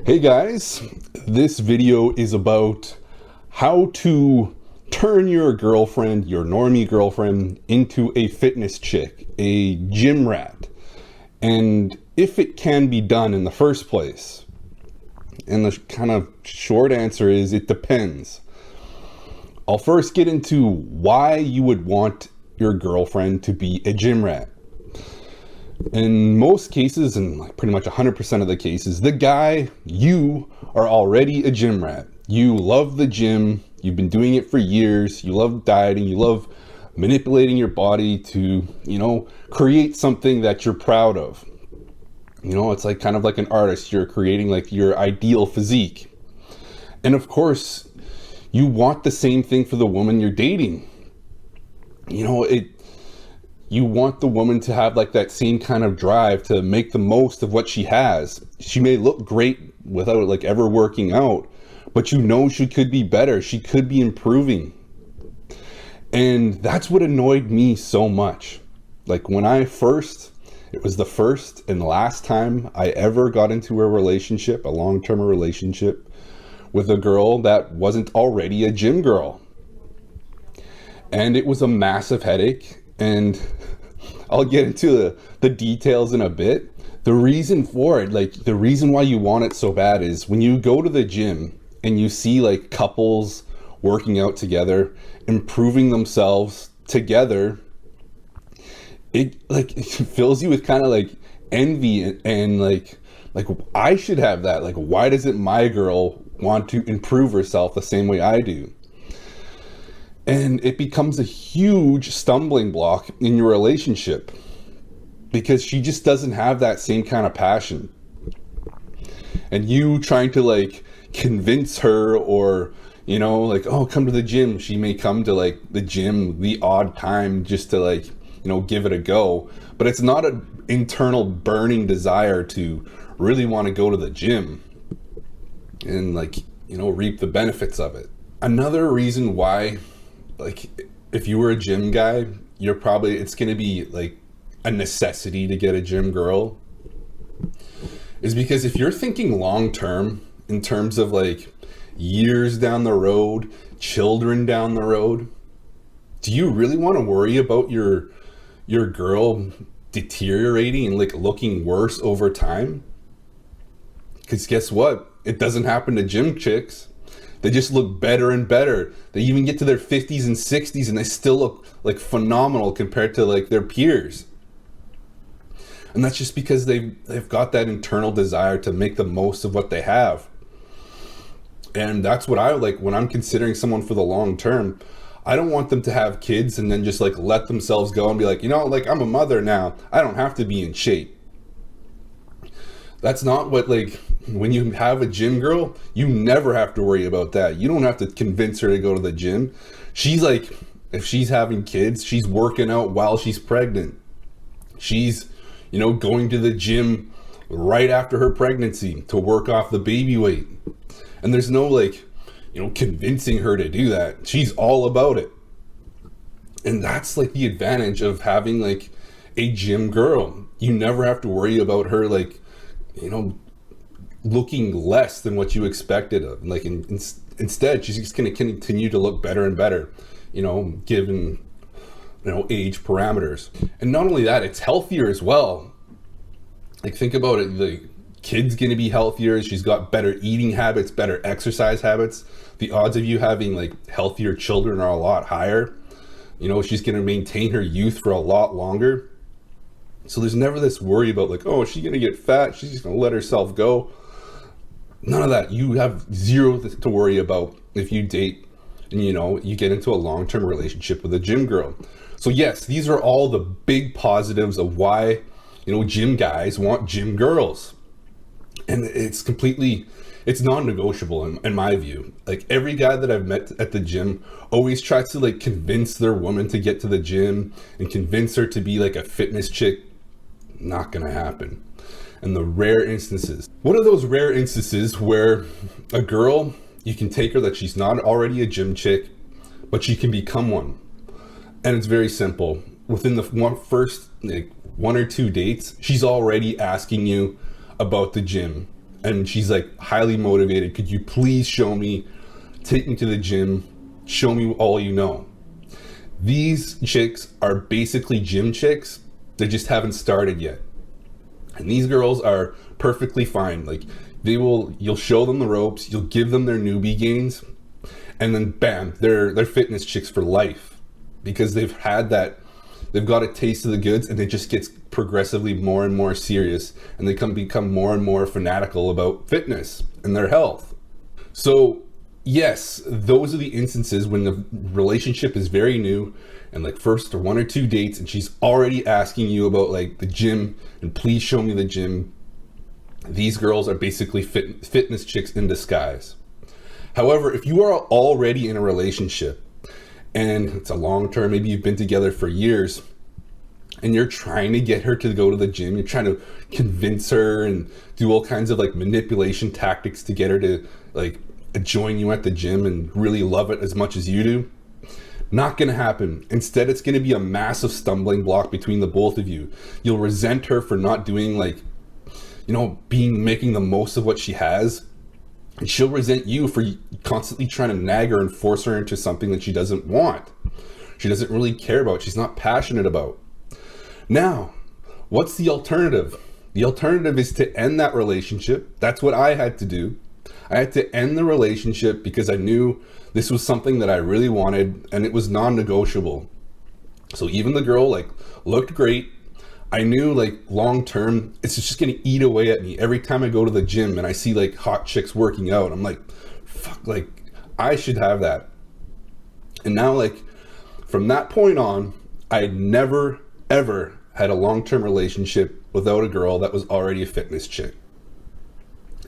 Hey guys, this video is about how to turn your girlfriend, your normie girlfriend, into a fitness chick, a gym rat, and if it can be done in the first place. And the kind of short answer is it depends. I'll first get into why you would want your girlfriend to be a gym rat. In most cases, and like pretty much 100% of the cases, the guy, you are already a gym rat. You love the gym, you've been doing it for years, you love dieting, you love manipulating your body to, create something that you're proud of. It's like kind of like an artist, you're creating like your ideal physique. And of course, you want the same thing for the woman you're dating. You want the woman to have like that same kind of drive to make the most of what she has. She may look great without like ever working out, but she could be better. She could be improving. And that's what annoyed me so much. Like when it was the first and last time I ever got into a relationship, a long-term relationship with a girl that wasn't already a gym girl. And it was a massive headache. And I'll get into the details in a bit. The reason for it, like the reason why you want it so bad is when you go to the gym and you see like couples working out together, improving themselves together, it fills you with kind of like envy and like I should have that. Like, why doesn't my girl want to improve herself the same way I do? And it becomes a huge stumbling block in your relationship because she just doesn't have that same kind of passion. And you trying to like convince her or, oh, come to the gym. She may come to like the gym the odd time just to like, give it a go. But it's not an internal burning desire to really want to go to the gym and like, reap the benefits of it. Another reason why, like if you were a gym guy, it's going to be like a necessity to get a gym girl, is because if you're thinking long term in terms of like years down the road, children down the road, do you really want to worry about your girl deteriorating and like looking worse over time? Because guess what? It doesn't happen to gym chicks. They just look better and better. They even get to their 50s and 60s and they still look like phenomenal compared to like their peers. And that's just because they've got that internal desire to make the most of what they have. And that's what I like when I'm considering someone for the long term. I don't want them to have kids and then just like let themselves go and be like, I'm a mother now. I don't have to be in shape. That's not what, like, when you have a gym girl, you never have to worry about that. You don't have to convince her to go to the gym. She's like, if she's having kids, she's working out while she's pregnant. She's, going to the gym right after her pregnancy to work off the baby weight. And there's no like, convincing her to do that. She's all about it. And that's like the advantage of having like a gym girl. You never have to worry about her like, looking less than what you expected of. Like instead, she's just going to continue to look better and better, given, age parameters. And not only that, it's healthier as well. Like think about it, the kid's going to be healthier. She's got better eating habits, better exercise habits. The odds of you having like healthier children are a lot higher. She's going to maintain her youth for a lot longer. So there's never this worry about like, oh, is she going to get fat? She's just going to let herself go. None of that. You have zero to worry about if you date and, you get into a long-term relationship with a gym girl. So yes, these are all the big positives of why, gym guys want gym girls. And it's non-negotiable in my view. Like every guy that I've met at the gym always tries to like convince their woman to get to the gym and convince her to be like a fitness chick. Not gonna happen. And the rare instances, what are those rare instances where a girl, you can take her that she's not already a gym chick, but she can become one? And it's very simple. Within the first like 1 or 2 dates, she's already asking you about the gym and she's like highly motivated. Could you please show me, take me to the gym, show me all you know? These chicks are basically gym chicks. They just haven't started yet. And these girls are perfectly fine. Like you'll show them the ropes, you'll give them their newbie gains, and then bam, they're fitness chicks for life, because they've got a taste of the goods, and it just gets progressively more and more serious, and they become more and more fanatical about fitness and their health. So yes, those are the instances when the relationship is very new and like first or one or two dates, and she's already asking you about like the gym and please show me the gym. These girls are basically fitness chicks in disguise. However, if you are already in a relationship and it's a long term, maybe you've been together for years, and you're trying to get her to go to the gym, you're trying to convince her and do all kinds of like manipulation tactics to get her to like join you at the gym and really love it as much as you do, not gonna happen. Instead, it's gonna be a massive stumbling block between the both of you. You'll resent her for not doing like, making the most of what she has. And she'll resent you for constantly trying to nag her and force her into something that she doesn't want. She doesn't really care about, she's not passionate about. Now, what's the alternative? The alternative is to end that relationship. That's what I had to do. I had to end the relationship because I knew this was something that I really wanted, and it was non-negotiable. So even the girl like looked great. I knew like long term, it's just gonna eat away at me. Every time I go to the gym and I see like hot chicks working out, I'm like, fuck, like I should have that. And now like from that point on, I never ever had a long-term relationship without a girl that was already a fitness chick.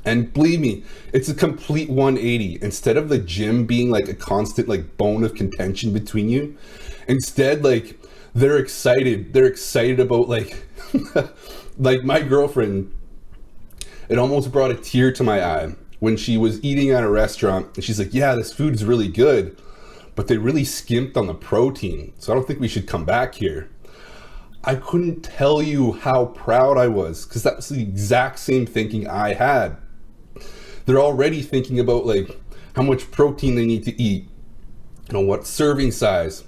And believe me, it's a complete 180. Instead of the gym being like a constant like bone of contention between you, instead like they're excited about like like my girlfriend, it almost brought a tear to my eye when she was eating at a restaurant and she's like, yeah, this food is really good, but they really skimped on the protein, so I don't think we should come back here. I couldn't tell you how proud I was, because that was the exact same thinking I had. They're already thinking about like how much protein they need to eat, what serving size,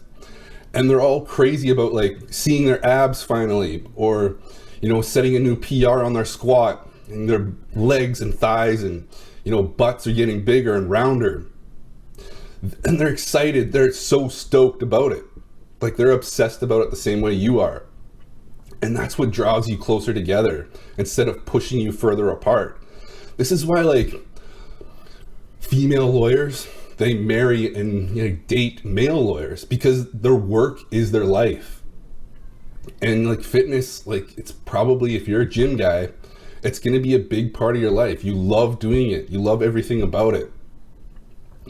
and they're all crazy about like seeing their abs finally, or setting a new PR on their squat, and their legs and thighs and butts are getting bigger and rounder, and they're excited. They're so stoked about it, like they're obsessed about it the same way you are. And that's what draws you closer together instead of pushing you further apart. This is why like female lawyers, they marry and date male lawyers, because their work is their life. And like fitness, like it's probably, if you're a gym guy, it's going to be a big part of your life. You love doing it. You love everything about it.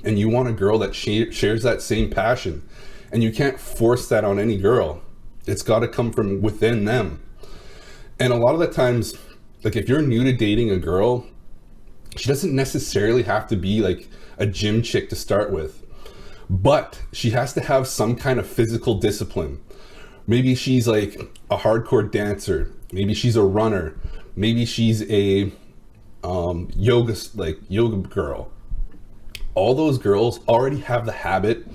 And you want a girl that shares that same passion. And you can't force that on any girl. It's got to come from within them. And a lot of the times, like if you're new to dating a girl, she doesn't necessarily have to be like a gym chick to start with, but she has to have some kind of physical discipline. Maybe she's like a hardcore dancer. Maybe she's a runner. Maybe she's a yoga girl. All those girls already have the habit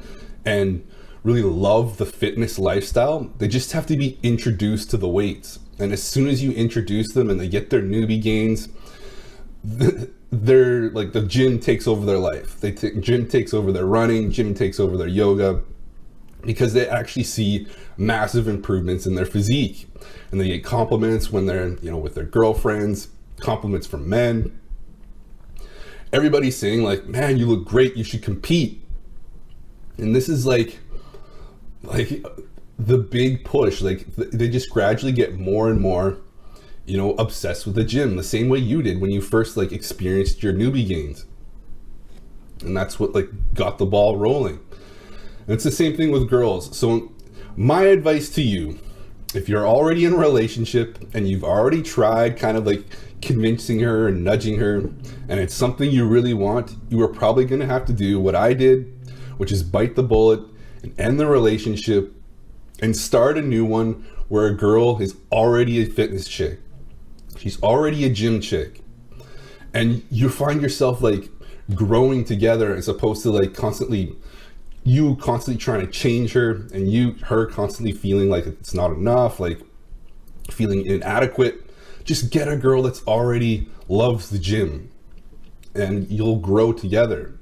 and really love the fitness lifestyle. They just have to be introduced to the weights. And as soon as you introduce them and they get their newbie gains, they're like, the gym takes over their life. Gym takes over their running, gym takes over their yoga, because they actually see massive improvements in their physique. And they get compliments when they're, with their girlfriends, compliments from men. Everybody's saying like, man, you look great, you should compete. And this is like the big push. Like they just gradually get more and more obsessed with the gym, the same way you did when you first like experienced your newbie gains. And that's what like got the ball rolling. And it's the same thing with girls. So my advice to you, if you're already in a relationship and you've already tried kind of like convincing her and nudging her, and it's something you really want, you are probably going to have to do what I did, which is bite the bullet and end the relationship and start a new one where a girl is already a fitness chick. She's already a gym chick. and you find yourself like growing together as opposed to like you constantly trying to change her and her constantly feeling like it's not enough, like feeling inadequate. Just get a girl that's already loves the gym and you'll grow together.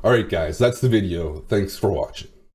All right, guys, that's the video. Thanks for watching.